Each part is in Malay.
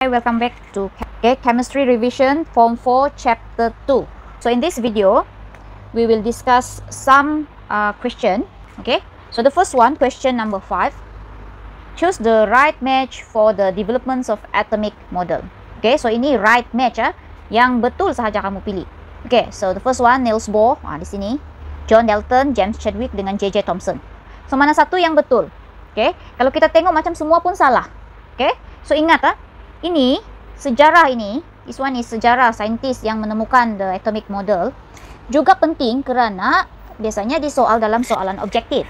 Hi, welcome back to Chemistry Revision Form 4 Chapter 2. So in this video, we will discuss some question. Okay, so the first one, question number 5. Choose the right match for the developments of atomic model. Okay, so ini right match yang betul sahaja kamu pilih. Okay, so the first one, Niels Bohr, di sini, John Dalton, James Chadwick dengan J.J. Thomson. So mana satu yang betul? Okay, kalau kita tengok macam semua pun salah. Okay, so ingat ini sejarah ini, this one is sejarah saintis yang menemukan the atomic model, juga penting kerana biasanya di soal dalam soalan objektif.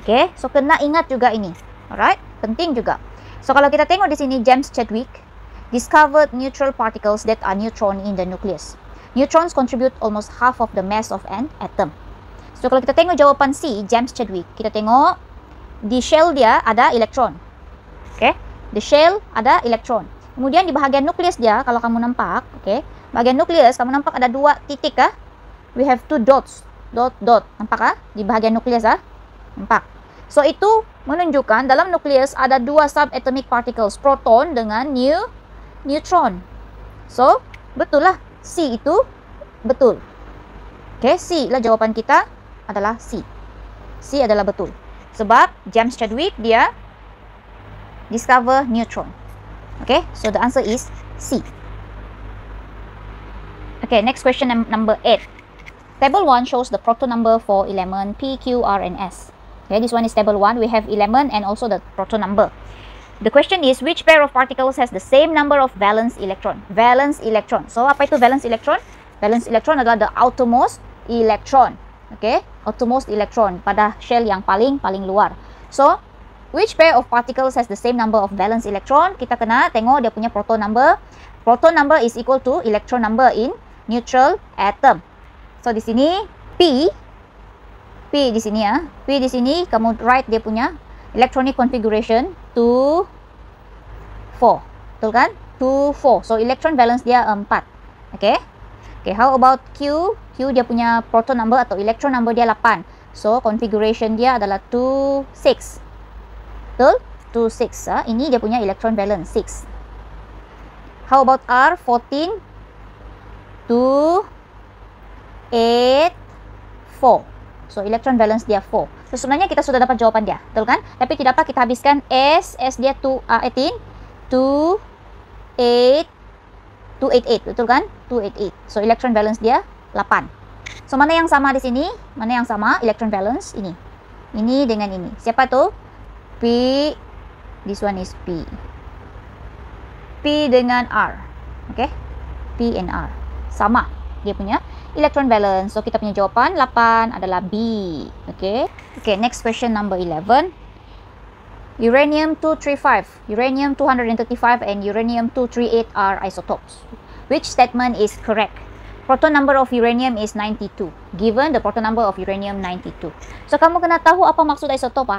Okay, so kena ingat juga ini. Alright, penting juga. So kalau kita tengok di sini, James Chadwick discovered neutral particles that are neutron in the nucleus. Neutrons contribute almost half of the mass of an atom. So kalau kita tengok jawapan C, James Chadwick, kita tengok di shell dia ada elektron. Okay, the shell ada elektron. Kemudian di bahagian nukleus dia, kalau kamu nampak, okay, bahagian nukleus kamu nampak ada dua titik we have two dots, dot, nampak di bahagian nukleus nampak. So itu menunjukkan dalam nukleus ada dua subatomic particles, proton dengan neutron. So betul lah, C itu betul. Okay, C lah jawapan kita adalah C. C adalah betul. Sebab James Chadwick dia discover neutron. Okay, so the answer is C. Okay, next question number 8. Table 1 shows the proton number for element P, Q, R, and S. Okay, this one is table 1. We have element and also the proton number. The question is, which pair of particles has the same number of valence electron? Valence electron. So, apa itu valence electron? Valence electron adalah the outermost electron. Okay, outermost electron pada shell yang paling luar. So, which pair of particles has the same number of valence electron? Kita kena tengok dia punya proton number. Proton number is equal to electron number in neutral atom. So di sini P di sini P di sini kamu write dia punya electronic configuration 2 4. Betul kan? 2 4. So electron valence dia 4. Okay? Okay, how about Q? Q dia punya proton number atau electron number dia 8. So configuration dia adalah 2 6. Betul? 2, 6. Ini dia punya electron valence 6. How about R? 14, 2, 8, 4. So, electron valence dia 4. So, sebenarnya kita sudah dapat jawapan dia. Betul kan? Tapi tidak apa, kita habiskan S. S dia 18, 2, 8, 288. Betul kan? 288. So, electron valence dia 8. So, mana yang sama di sini? Mana yang sama? Electron valence ini. Ini dengan ini. Siapa tu? P, this one is P. P dengan R. Okay? P and R. Sama dia punya electron valence. So, kita punya jawapan 8 adalah B. Okay? Okay, next question number 11. Uranium 235, uranium 235 and uranium 238 are isotopes. Which statement is correct? Proton number of uranium is 92. Given the proton number of uranium 92. So, kamu kena tahu apa maksud isotop.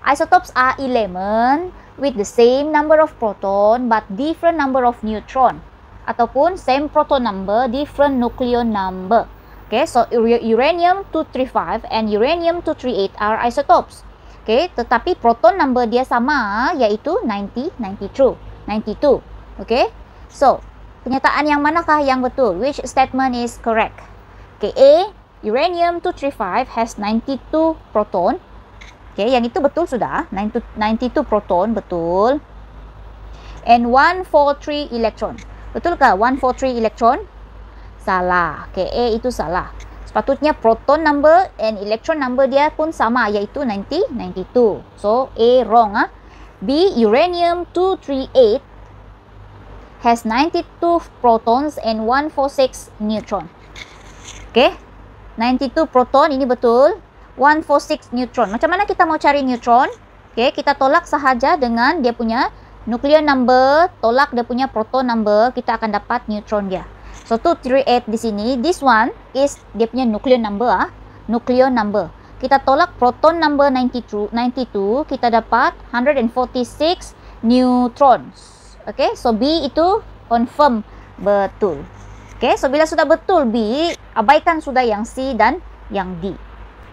Isotopes are element with the same number of proton but different number of neutron. Ataupun same proton number, different nucleon number. Okay, so uranium 235 and uranium 238 are isotopes. Okay, tetapi proton number dia sama, iaitu 92. Okay, so pernyataan yang manakah yang betul? Which statement is correct? Okay, A, uranium 235 has 92 proton. Okay, yang itu betul sudah. 92 proton, betul. And 143 electron. Betulkah 143 electron? Salah. Okay, A itu salah. Sepatutnya proton number and electron number dia pun sama, iaitu 92. So, A wrong. B, uranium 238 has 92 protons and 146 neutron. Okay, 92 proton, ini betul. 146 neutron. Macam mana kita mau cari neutron? Okay, kita tolak sahaja dengan dia punya nucleon number, tolak dia punya proton number, kita akan dapat neutron dia. So 238 di sini, this one is dia punya nucleon number. Nucleon number. Kita tolak proton number 92, kita dapat 146 neutrons. Okay, so B itu confirm betul. Okay, so bila sudah betul B, abaikan sudah yang C dan yang D.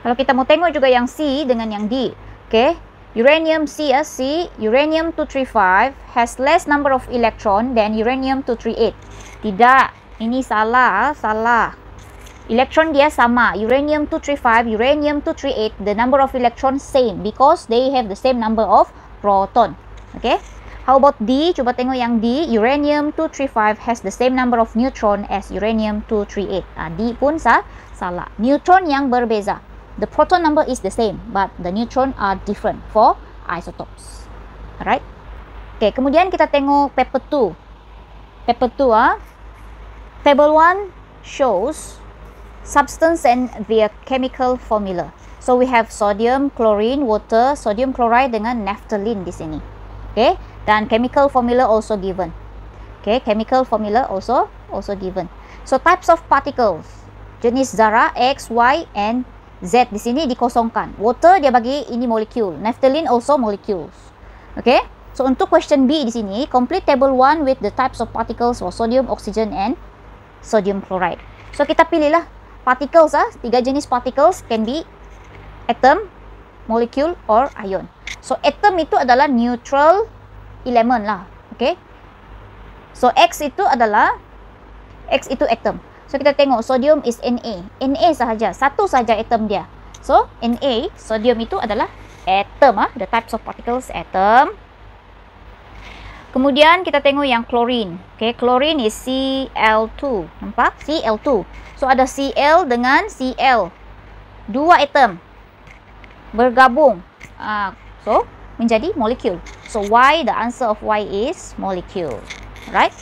Kalau kita mau tengok juga yang C dengan yang D. Okay, Uranium-C ya, C, uranium-235 has less number of electron than uranium-238. Tidak, ini salah, salah. Elektron dia sama, uranium-235, uranium-238, the number of electrons same because they have the same number of proton. Okay? How about D? Cuba tengok yang D, uranium-235 has the same number of neutron as uranium-238. D pun salah. Neutron yang berbeza. The proton number is the same, but the neutron are different for isotopes. Alright? Okay, kemudian kita tengok paper 2. Paper 2, Table 1 shows substance and their chemical formula. So we have sodium, chlorine, water, sodium chloride dengan naphthalene di sini. Okay, dan chemical formula also given. Okay, chemical formula also given. So types of particles, jenis zarah X, Y, and Z di sini dikosongkan. Water dia bagi ini molecule, naphthalene also molecules. Okay, so untuk question B di sini, complete table 1 with the types of particles for sodium, oxygen, and sodium chloride. So kita pilihlah particles, 3 jenis particles, can be atom, molecule, or ion. So atom itu adalah neutral element lah, okay? So X itu atom. So kita tengok sodium is Na. Na sahaja, satu saja atom dia. So Na, sodium itu adalah atom, the types of particles atom. Kemudian kita tengok yang chlorine. Okay, chlorine is Cl2. Nampak? Cl2. So ada Cl dengan Cl. Dua atom bergabung. So menjadi molecule. So Y, the answer of Y is molecule. Right?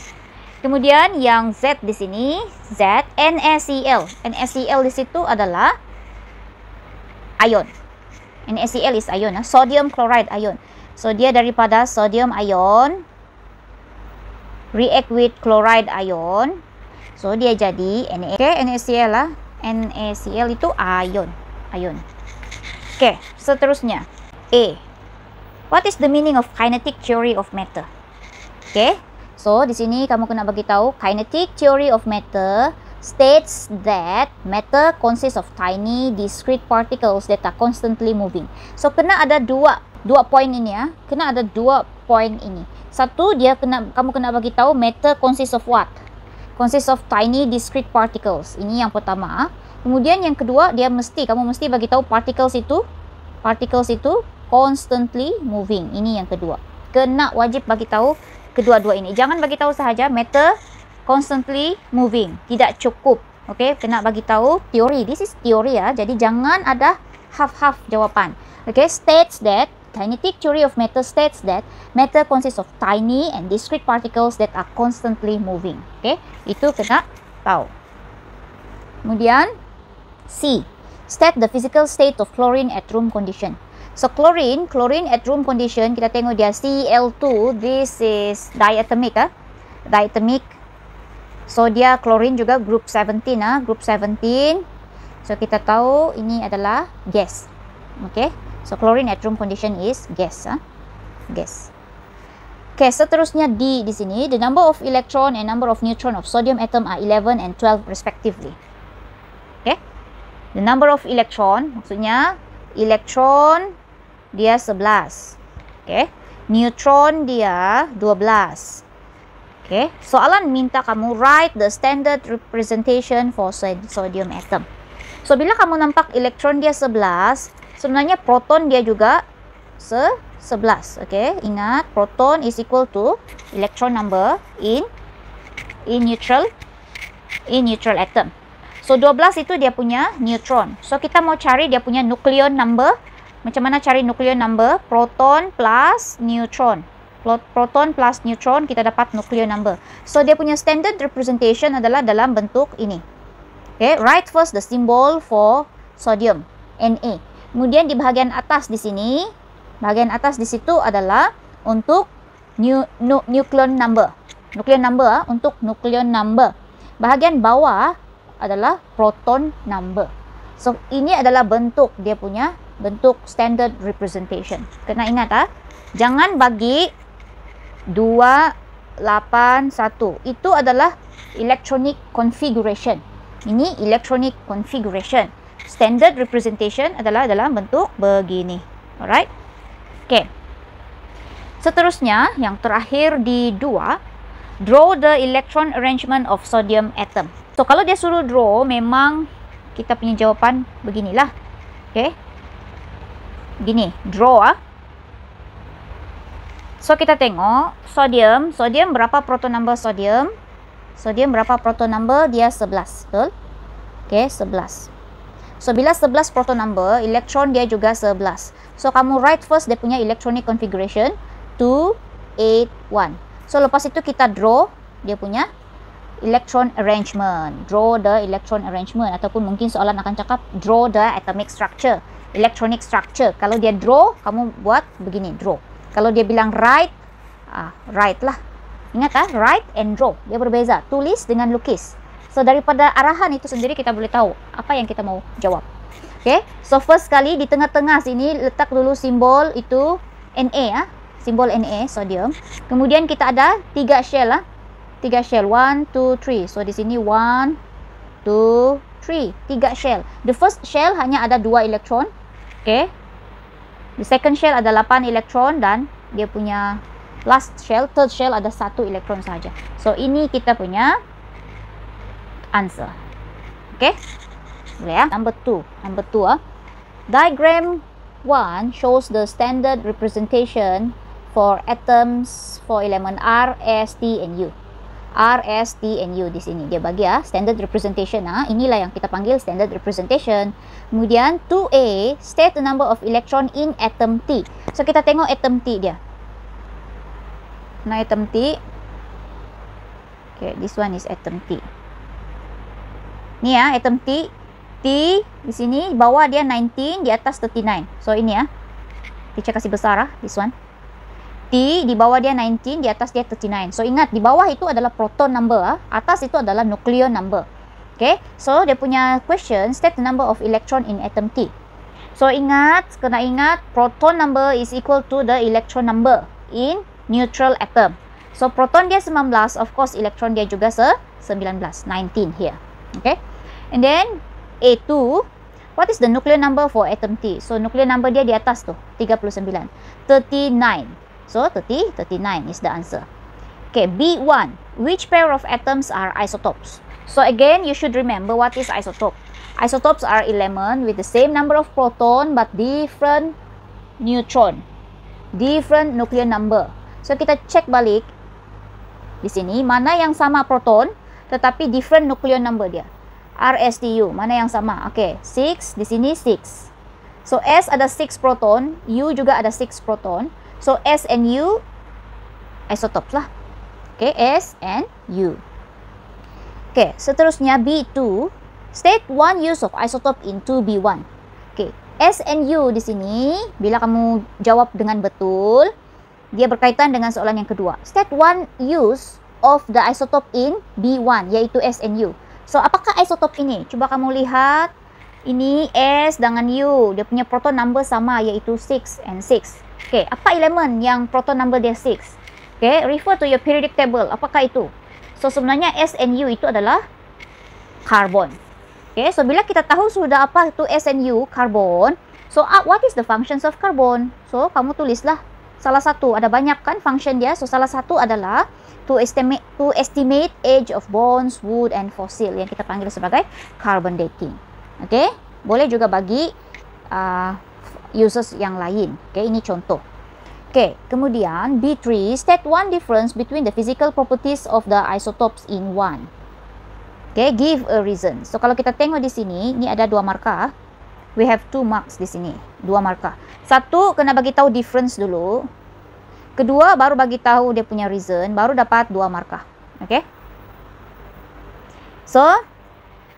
Kemudian yang Z di sini, Z, NaCl. NaCl di situ adalah ion. NaCl is ion, sodium chloride ion. So dia daripada sodium ion react with chloride ion. So dia jadi Na. Okay, NaCl lah. NaCl itu ion. Okay, seterusnya A. What is the meaning of kinetic theory of matter? Okay, so di sini kamu kena bagi tahu kinetic theory of matter states that matter consists of tiny discrete particles that are constantly moving. So kena ada dua point ini ya. Kena ada dua point ini. Satu, kamu kena bagi tahu matter consists of what? Consists of tiny discrete particles. Ini yang pertama. Kemudian yang kedua, kamu mesti bagi tahu particles itu constantly moving. Ini yang kedua. Kena wajib bagi tahu kedua-dua ini. Jangan bagi tahu sahaja matter constantly moving. Tidak cukup. Okay, kena bagi tahu teori. This is teori ya. Jadi jangan ada half-half jawapan. Okay, states that kinetic theory of matter states that matter consists of tiny and discrete particles that are constantly moving. Okay, itu kena tahu. Kemudian C. State the physical state of chlorine at room condition. So chlorine at room condition, kita tengok dia Cl2. This is diatomic. Diatomic. So dia chlorine juga group 17. Group 17. So kita tahu ini adalah gas. Okay. So chlorine at room condition is gas. Gas. Okay, seterusnya D di sini. The number of electron and number of neutron of sodium atom are 11 and 12 respectively. Okay. The number of electron, maksudnya elektron dia 11. Okay. Neutron dia 12. Okay. Soalan minta kamu write the standard representation for sodium atom. So bila kamu nampak elektron dia 11, sebenarnya proton dia juga 11. Okay. Ingat, proton is equal to electron number in neutral atom. So 12 itu dia punya neutron. So kita mau cari dia punya nucleon number. Macam mana cari nucleon number? Proton plus neutron. Proton plus neutron, kita dapat nucleon number. So dia punya standard representation adalah dalam bentuk ini. Okay, write first the symbol for sodium, Na. Kemudian di bahagian atas di sini, bahagian atas di situ adalah untuk nucleon number. Nucleon number untuk nucleon number. Bahagian bawah adalah proton number. So ini adalah bentuk dia punya bentuk standard representation. Kena ingat jangan bagi 281. Itu adalah electronic configuration. Ini electronic configuration. Standard representation adalah dalam bentuk begini. Alright. Okay. Seterusnya, yang terakhir di 2, draw the electron arrangement of sodium atom. So, kalau dia suruh draw, memang kita punya jawapan beginilah. Okay. Gini, draw. So, kita tengok sodium. Sodium berapa proton number sodium? Sodium berapa proton number? Dia 11, betul? Okay, 11. So, bila 11 proton number, elektron dia juga 11. So, kamu write first dia punya electronic configuration, 2, 8, 1. So, lepas itu kita draw dia punya electron arrangement. Draw the electron arrangement. Ataupun mungkin soalan akan cakap, draw the atomic structure, electronic structure. Kalau dia draw, kamu buat begini, draw. Kalau dia bilang write, write lah. Ingat write and draw. Dia berbeza. Tulis dengan lukis. So, daripada arahan itu sendiri kita boleh tahu apa yang kita mau jawab. Okay. So, first kali di tengah-tengah sini letak dulu simbol itu Na. Simbol Na, sodium. Kemudian kita ada 3 shell. 3 shell. 1, 2, 3. So, di sini 1, 2, 3. 3 shell. The first shell hanya ada 2 elektron. Okay. The second shell ada 8 elektron dan dia punya last shell, third shell ada 1 elektron saja. So, ini kita punya answer. Okay. Boleh ya? Number 2. Number 2. Diagram 1 shows the standard representation for atoms for element R, S, T, and U. R, S, T, and U di sini. Dia bagi standard representation. Inilah yang kita panggil standard representation. Kemudian 2A, state the number of electron in atom T. So, kita tengok atom T dia. Nah, atom T. Okay, this one is atom T. Ni atom T. T di sini, bawah dia 19, di atas 39. So, ini teacher kasih besar this one. T di bawah dia 19, di atas dia 39. So, ingat, di bawah itu adalah proton number, atas itu adalah nucleon number. Okay, so dia punya question, state the number of electron in atom T. So, kena ingat, proton number is equal to the electron number in neutral atom. So, proton dia 19, of course, electron dia juga 19, 19 here. Okay, and then A2, what is the nucleon number for atom T? So, nucleon number dia di atas tu, 39. 39. So, 39 is the answer. Okay, B1. Which pair of atoms are isotopes? So, again, you should remember what is isotope. Isotopes are element with the same number of proton but different neutron. Different nucleon number. So, kita check balik di sini, mana yang sama proton tetapi different nucleon number dia. RSTU, mana yang sama? Okay, 6, di sini 6. So, S ada 6 proton, U juga ada 6 proton. So, S and U, isotopes lah. Okay, S and U. Okay, seterusnya B2, state one use of isotope in 2B1. Okay, S and U di sini, bila kamu jawab dengan betul, dia berkaitan dengan soalan yang kedua. State one use of the isotope in B1, yaitu S and U. So, apakah isotope ini? Cuba kamu lihat, ini S dengan U, dia punya proton number sama, yaitu 6 and 6. Okay, apa elemen yang proton number dia 6? Okay, refer to your periodic table. Apakah itu? So, sebenarnya S and U itu adalah karbon. Okay, so bila kita tahu sudah apa itu S and U, karbon. So, what is the functions of carbon? So, kamu tulislah salah satu. Ada banyak kan function dia. So, salah satu adalah to estimate age of bonds, wood, and fossil. Yang kita panggil sebagai carbon dating. Okay, boleh juga bagi uses yang lain. Okay, ini contoh. Okay, kemudian B3, state one difference between the physical properties of the isotopes in one. Okay, give a reason. So, kalau kita tengok di sini, ini ada 2 markah. We have 2 marks di sini. 2 markah. Satu, kena bagi tahu difference dulu. Kedua, baru bagi tahu dia punya reason. Baru dapat 2 markah. Okay. So,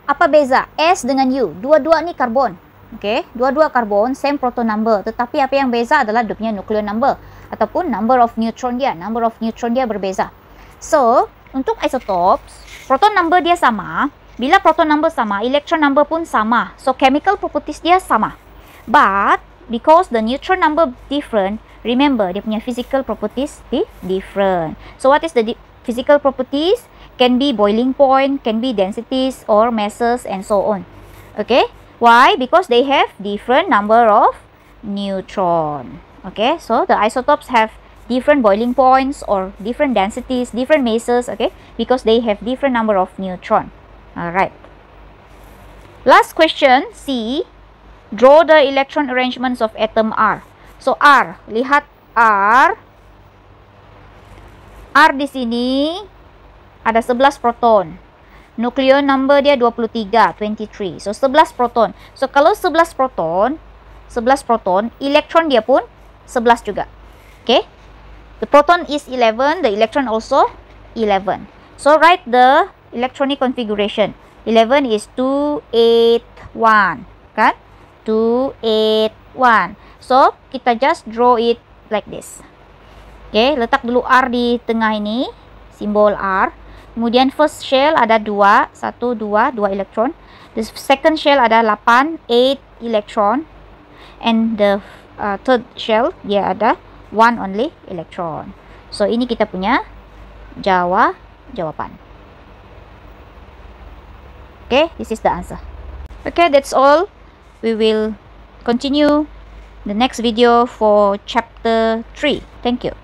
apa beza S dengan U? Dua-dua ni karbon. Okay, dua-dua karbon, same proton number. Tetapi apa yang beza adalah dia punya nucleon number. Ataupun number of neutron dia. Number of neutron dia berbeza. So, untuk isotopes, proton number dia sama. Bila proton number sama, electron number pun sama. So, chemical properties dia sama. But, because the neutron number different, remember, dia punya physical properties different. So, what is the physical properties? Can be boiling point, can be densities or masses and so on. Okay? Why? Because they have different number of neutron. Okay, so the isotopes have different boiling points or different densities, different masses, okay, because they have different number of neutron. Alright. Last question, C. Draw the electron arrangements of atom R. So R, lihat R. R di sini ada 11 proton. Nuclear number dia 23. So 11 proton. So kalau 11 proton, elektron dia pun 11 juga. Okay? The proton is 11, the electron also 11. So write the electronic configuration. 11 is 281, kan? 281. So kita just draw it like this. Okay, letak dulu R di tengah ini, simbol R. Kemudian first shell ada 2 elektron. The second shell ada 8 elektron. And the third shell dia ada 1 only electron. So ini kita punya jawaban. Okay, this is the answer. Okay, that's all. We will continue the next video for chapter 3. Thank you.